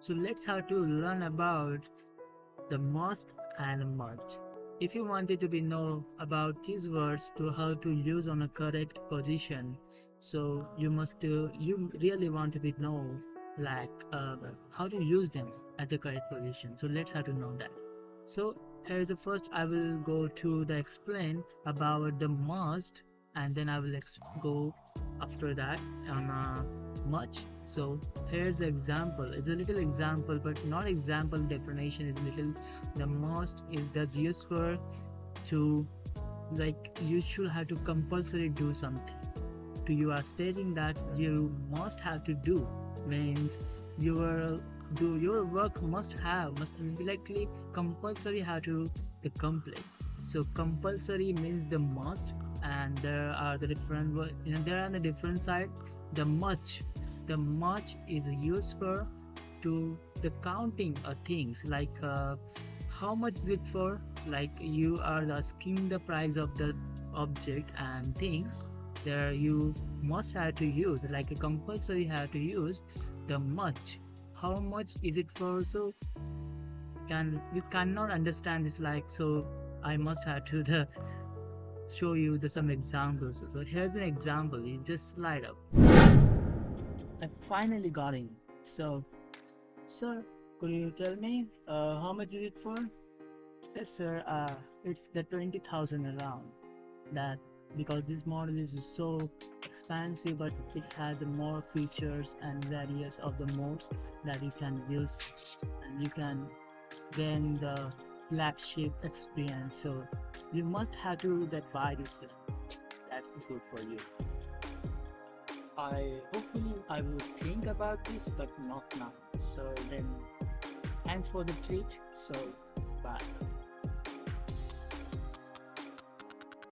So let's have to learn about the must and merge. If you wanted to be know about these words to how to use on a correct position, so you really want to be know like how to use them at the correct position. So let's have to know that. So here's the first I will go to the explain about the must, and then I will go after that on much. So here's the example. It's a little example, but not example definition is little. The must is that's used for to like you should have to compulsory do something. To you are stating that you must have to do means your do your work must be likely compulsory have to the complete. So compulsory means the must, and there are the different there are the different side. The much is used for to the counting of things like how much is it for, like you are asking the price of the object and thing. There you must have to use like a compulsory have to use the much. How much is it for? So you cannot understand this like, so I must have to the show you the some examples. So here's an example, you just slide up. I finally got in. So sir, could you tell me how much is it for? Yes sir, it's the 20,000 around that, because this model is so expansive, but it has more features and various of the modes that you can use, and you can gain the flagship experience. So you must have to that buy this one. That's good for you. I hopefully I will think about this, but not now. So then thanks for the treat. So bye.